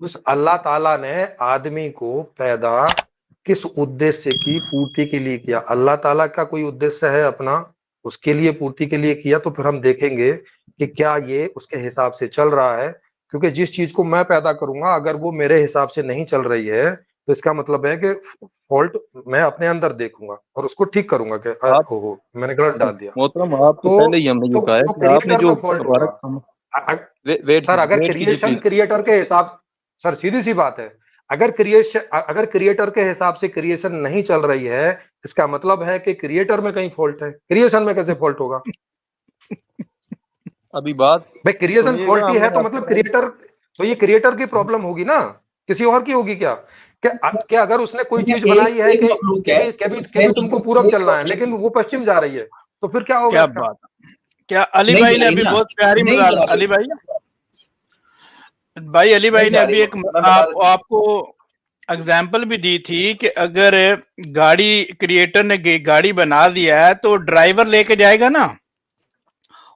उस अल्लाह ताला ने आदमी को पैदा किस उद्देश्य की पूर्ति के लिए किया? अल्लाह ताला का कोई उद्देश्य है अपना, उसके लिए पूर्ति के लिए किया, तो फिर हम देखेंगे कि क्या ये उसके हिसाब से चल रहा है। क्योंकि जिस चीज को मैं पैदा करूंगा अगर वो मेरे हिसाब से नहीं चल रही है तो इसका मतलब है कि फॉल्ट मैं अपने अंदर देखूंगा और उसको ठीक करूंगा कि आप ओहो मैंने गलत डाल दिया। मोहतरम, आपसे तो पहले ही हमने ये कहा है कि आपने क्रिएटर जो में फॉल्ट हमारा होगा। वेट सर अगर वेट कीजिए क्रिएशन प्लीज। क्रिएटर के हिसाब, सर सीधी सी बात है, अगर क्रिएटर के हिसाब से क्रिएशन नहीं चल रही है इसका मतलब है कि क्रिएटर में कहीं फॉल्ट है। क्रिएशन में कैसे फॉल्ट होगा? अभी बात भाई क्रिएशन सुनिएगा, फॉल्टी है मैं तो आपसे मतलब क्रिएटर, तो ये क्रिएटर की प्रॉब्लम होगी ना, किसी और की होगी क्या? क्या अगर उसने कोई चीज बनाई है एक कि मखलूक है, कभी तुमको पूरब चलना है लेकिन वो पश्चिम जा रही है, तो फिर क्या होगा क्या इसका? बात है। क्या अली नहीं भाई ने जाएगी अभी ना, बहुत प्यारी नहीं मिसाल, जाएगी। अली भाई अली भाई नहीं ने जा अभी रही एक वो, मैं बता देता हूँ। आपको एग्जाम्पल भी दी थी कि अगर गाड़ी क्रिएटर ने गाड़ी बना दिया है तो ड्राइवर लेके जाएगा ना,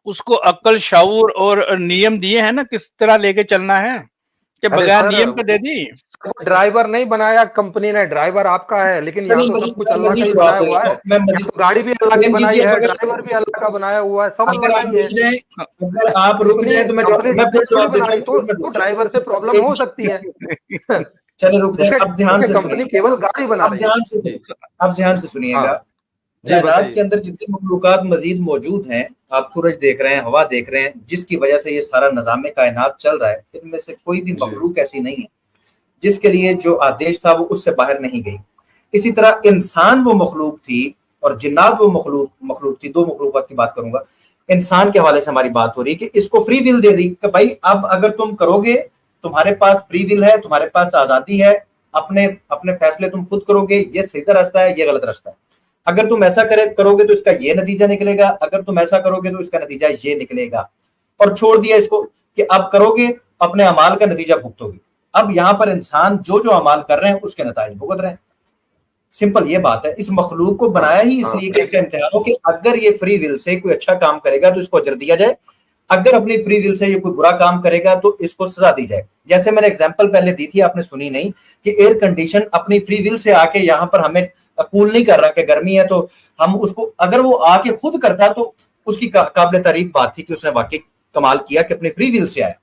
उसको अक्ल शाऊर और नियम दिए हैं ना किस तरह लेके चलना है, कि अरे बगैर सर नियम के दे दी। ड्राइवर नहीं बनाया कंपनी ने, ड्राइवर आपका है, लेकिन यहाँ चलिए तो वही सब कुछ मैं अल्लाह वही का ही जवाब बनाया दे हुआ देता है। हूँ। मैं यहाँ तो गाड़ी भी अल्लाह की मैम बनाई दीजिए, है, अगर ड्राइवर भी अल्लाह का बनाया हुआ है, सब अगर अल्लाह आप का ही है। रुक जाए, अगर आप रुक कंपनी जाए तो मैं कंपनी मैं फिर डुप्लीकेट थोड़ी जवाब बना देता रही, हूँ। तो ड्राइवर से प्रॉब्लम हो सकती है। चले रुक जाए, अब ध्यान क्योंकि से कंपनी सुनिए, केवल गाड़ी बना अब रही है। ध्यान से जी अब ध्यान से हाँ सुनिएगा। जी कायनात के बताइए। अंदर जितने मखलूकात मजीद मौजूद हैं, आप सूरज देख रहे हैं, हवा देख रहे हैं, जिसकी वजह से ये सारा निज़ाम कायनात चल रहा है, इनमें से कोई भी जी मखलूक ऐसी नहीं है जिसके लिए जो आदेश था वो उससे बाहर नहीं गई। इसी तरह इंसान वो मखलूक थी और जिन्नात वो मखलूक थी। दो मखलूकात की बात करूंगा। इंसान के हवाले से हमारी बात हो रही है कि इसको फ्री विल दे दी कि भाई अब अगर तुम करोगे, तुम्हारे पास फ्री विल है, तुम्हारे पास आजादी है, अपने अपने फैसले तुम खुद करोगे, ये सीधा रास्ता है, ये गलत रास्ता है। अगर तुम ऐसा करोगे तो इसका ये नतीजा निकलेगा, अगर तुम ऐसा करोगे तो इसका नतीजा ये निकलेगा, और छोड़ दिया इसको कि अब करोगे अपने अमाल का नतीजा भुगतोगे। अब यहां पर इंसान जो जो अमाल कर रहे हैं उसके नतीजे भुगत रहे हैं। सिंपल ये बात है। इस मखलूक को बनाया ही इसलिए कि इसका इम्तिहान हो कि अगर ये फ्री विल से कोई अच्छा काम करेगा तो इसको अजर दिया जाए, अगर अपनी फ्री विल से ये कोई बुरा काम करेगा तो इसको सजा दी जाए। जैसे मैंने एग्जांपल पहले दी थी, आपने सुनी नहीं, कि एयर कंडीशन अपनी फ्री विल से आके यहाँ पर हमें कूल नहीं कर रहा कि गर्मी है, तो हम उसको, अगर वो आके खुद करता तो उसकी काबिल तारीफ बात थी कि उसने वाकई कमाल किया कि अपनी फ्री विल से आया।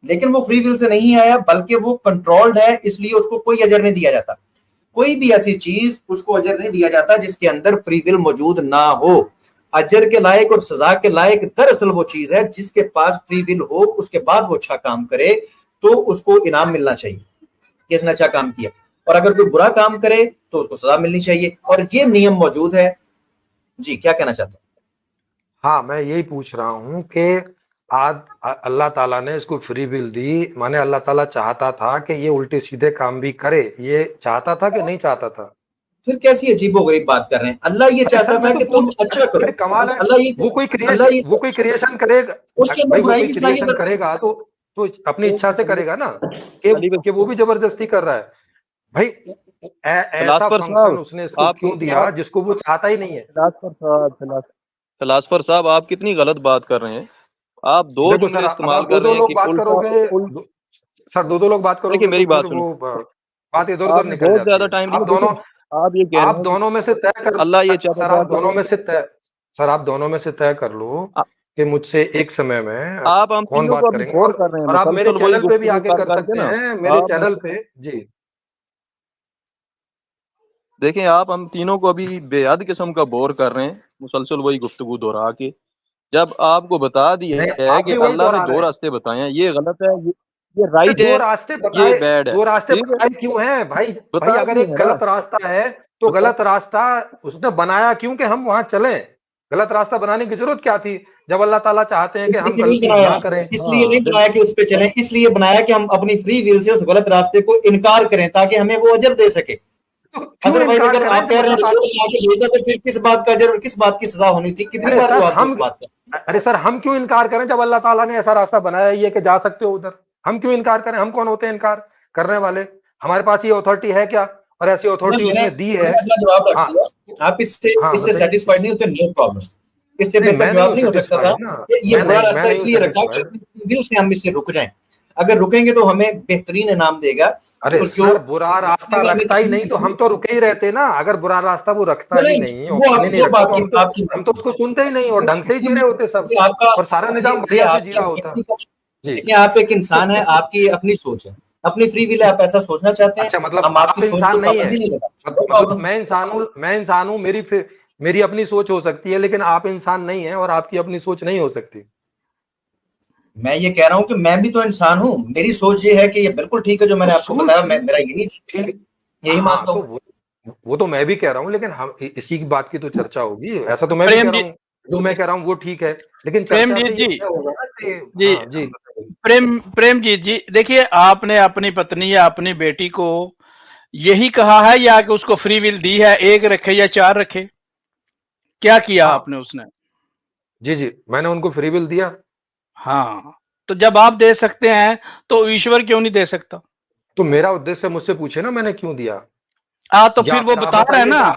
लेकिन वो फ्री विल से नहीं आया, बल्कि वो कंट्रोल्ड है, इसलिए उसको कोई अजर नहीं दिया जाता। कोई भी ऐसी चीज उसको अजर नहीं दिया जाता जिसके अंदर फ्री विल मौजूद ना हो। अजर के लायक और सजा के लायक दरअसल वो चीज है जिसके पास फ्री विल हो, उसके बाद वो अच्छा काम करे तो उसको इनाम मिलना चाहिए कि इसने अच्छा काम किया, और अगर कोई बुरा काम करे तो उसको सजा मिलनी चाहिए, और ये नियम मौजूद है। जी क्या कहना चाहते हैं? हाँ मैं यही पूछ रहा हूँ कि आज अल्लाह ताला ने इसको फ्री विल दी, माने अल्लाह ताला चाहता था कि ये उल्टे सीधे काम भी करे, ये चाहता था कि नहीं चाहता था? फिर कैसी अजीबोगरीब बात कर रहे हैं? अल्लाह ये चाहता था कि तुम अच्छा करो। कमाल है। अल्लाह ये वो कोई क्रिएशन करेगा उसके अंदर भाई, वो बुराई कोई की क्रिएशन सलाहियत करेगा तो अपनी इच्छा से करेगा ना, कि वो भी जबरदस्ती कर रहा है भाई। ऐसा फंक्शन उसने इसको क्यों दिया जिसको वो चाहता ही नहीं है? फिलासफर साहब आप कितनी गलत बात कर रहे हैं। आप दो जुमले इस्तेमाल कर रहे हैं कि बात करोगे सर, दो लोग बात करोगे मेरी बात तो वो बात इधर उधर निकल जाती है। टाइम आप दोनों में से तय कर, अल्लाह ये सर आप दोनों में से तय कर लो कि मुझसे एक समय में कौन बात करेंगे, और आप मेरे चैनल पे भी आके कर सकते हैं, मेरे चैनल पे। जी देखें, आप हम तीनों को अभी बेहद किस्म का बोर कर रहे हैं, मुसलसल वही गुफ्तगू दोहरा के। जब आपको बता दिया है कि अल्लाह ने दो रास्ते बताए हैं, ये गलत है, ये राइट है, दो रास्ते बताए, ये बैड है। दो रास्ते बताए क्यों हैं भाई? भाई अगर एक गलत रास्ता है तो गलत रास्ता उसने बनाया क्यों कि हम वहां चलें? गलत रास्ता बनाने की जरूरत क्या थी जब अल्लाह ताला चाहते हैं कि हम गलती ना करें? इसलिए नहीं बनाया कि उस पे चलें, इसलिए बनाया कि हम अपनी फ्री विल से उस गलत रास्ते को इनकार करें ताकि हमें वो अजर दे सके। अदरवाइज अगर आप कह रहे हैं तो फिर किस बात का अजर और किस बात की सजा होनी थी? कितनी बार हुआ इस बात का? अरे सर हम क्यों इनकार करें जब अल्लाह ताला ने ऐसा रास्ता बनाया ही है कि जा सकते हो उधर? हम क्यों इनकार करें? हम कौन होते हैं इनकार करने वाले? हमारे पास ये अथॉरिटी है क्या? और ऐसी अथॉरिटी उसने दी है। आप इससे सेटिस्फाइड नहीं होते, नो प्रॉब्लम। इससे बेहतर जवाब नहीं हो सकता था। ये बुरा रास्ता इसलिए रखा कि दिल से हम इससे रुक जाएं। अगर रुकेंगे तो हमें बेहतरीन इनाम देगा। अरे तो सर, बुरा रास्ता रखता ही नहीं तो हम तो रुके ही रहते ना। अगर बुरा रास्ता वो रखता ही नहीं, ऑप्शन ही नहीं रखता, तो हम तो उसको चुनते ही नहीं और ढंग से ही जी रहे होते सब, और सारा निजाम बढ़िया से जी रहा होता। देखिए, आप एक इंसान है, आपकी अपनी सोच है, अपनी फ्री विल है, आप ऐसा सोचना चाहते हैं। अच्छा, मतलब हम आप इंसान नहीं है, नहीं मतलब मैं इंसान हूँ, मेरी अपनी सोच हो सकती है, लेकिन आप इंसान नहीं है और आपकी अपनी सोच नहीं हो सकती। मैं ये कह रहा हूँ कि मैं भी तो इंसान हूँ, मेरी सोच ये है कि ये बिल्कुल ठीक है जो मैंने आपको बताया, मेरा यही मानता हूँ। वो तो मैं भी कह रहा हूँ, लेकिन हम इसी की बात की तो चर्चा होगी। ऐसा तो मैं भी कह रहा हूँ, जो मैं कह रहा हूँ वो ठीक है, लेकिन चर्चा से ये होगा ना कि जी प्रेमजीत जी, देखिए, आपने अपनी पत्नी या अपनी बेटी को यही कहा है या कि उसको फ्री विल दी है, 1 रखे या 4 रखे, क्या किया आपने उसने? जी, मैंने उनको फ्री विल दिया। हाँ, तो जब आप दे सकते हैं तो ईश्वर क्यों नहीं दे सकता? तो मेरा उद्देश्य मुझसे पूछे ना मैंने क्यों दिया। तो फिर वो बता रहे हैं ना,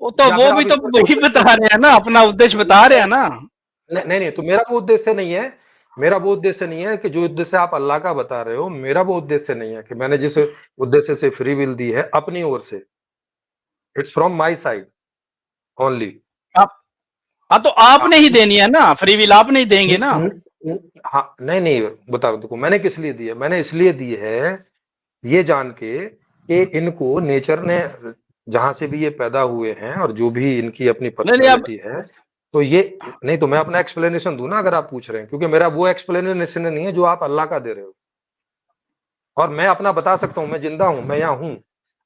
वो भी तो वही बता रहे हैं ना, अपना उद्देश्य बता रहे हैं ना। नहीं, तो मेरा वो उद्देश्य नहीं है, मेरा वो उद्देश्य नहीं है कि जो उद्देश्य आप अल्लाह का बता रहे हो, मेरा वो उद्देश्य नहीं है कि मैंने जिस उद्देश्य से फ्री विल दी है अपनी ओर से, it's from my side only. तो आपने ही देनी है ना, फ्री विल आप नहीं देंगे ना। हाँ, नहीं, बताओ, देखो मैंने किस लिए दी है। मैंने इसलिए दी है ये जान के कि इनको नेचर ने, जहां से भी ये पैदा हुए हैं और जो भी इनकी अपनी पर्सनैलिटी है, तो ये नहीं, तो मैं अपना एक्सप्लेनेशन दूं ना अगर आप पूछ रहे हैं, क्योंकि मेरा वो एक्सप्लेनेशन नहीं है जो आप अल्लाह का दे रहे हो, और मैं अपना बता सकता हूं, मैं जिंदा हूं, मैं यहाँ हूं।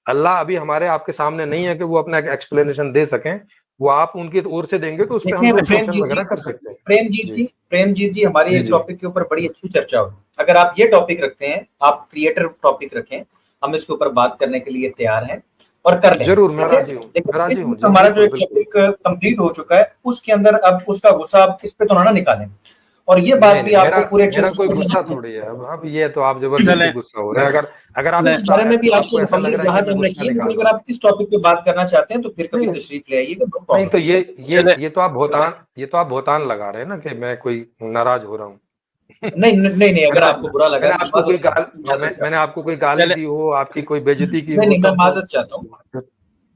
अल्लाह अभी हमारे आपके सामने नहीं है कि वो अपना एक्सप्लेनेशन दे सकें, वो आप उनकी ओर से देंगे तो उस पर हम डिस्कशन वगैरह कर सकते हैं। प्रेमजीत जी, हमारी एक टॉपिक के ऊपर बड़ी अच्छी चर्चा हुई। अगर आप ये टॉपिक रखते हैं, आप क्रिएटर टॉपिक रखें, हम इसके ऊपर बात करने के लिए तैयार हैं और कर लें। जरूर, मैं राजी हूं। हमारा जो एक टॉपिक कंप्लीट हो चुका है, उसके अंदर अब उसका गुस्सा आप इस पे तो ना निकालें, और ये बात भी आपको पूरे मेरा कोई गुस्सा थोड़ी है। अब ये तो आप जबरदस्ती गुस्सा हो रहे हैं। अगर आप इस बारे में भी आपको ऐसा लग रहा है कि हमने किया, अगर आप इस टॉपिक पे बात करना चाहते हैं तो फिर कभी तशरीफ ले आइएगा। नहीं, तो ये तो आप भौतान लगा रहे हैं ना कि मैं कोई नाराज हो रहा हूँ। नहीं, अगर आपको बुरा लगा, मैंने आपको कोई गाली दी हो, आपकी कोई बेइज्जती की हो, नहीं, मैं माजरत चाहता हूँ।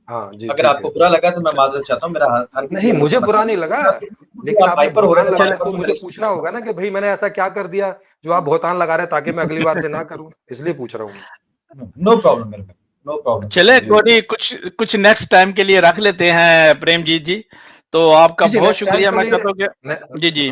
हाँ जी, अगर आपको बुरा लगा तो मैं माजरत चाहता हूँ। मेरा हर नहीं, मुझे बुरा नहीं लगा, लेकिन आप हाइपर हो रहे हैं तो मुझे पूछना होगा ना कि भाई मैंने ऐसा क्या कर दिया जो आप भौतान लगा रहे हैं, ताकि मैं अगली बार से ना करूं, इसलिए पूछ रहा हूँ। नो प्रॉब्लम मेरे में, नो प्रॉब्लम। चले, कोई कुछ नेक्स्ट टाइम के लिए रख लेते हैं प्रेमजीत जी। तो आपका बहुत शुक्रिया। मैं कहता हूँ कि जी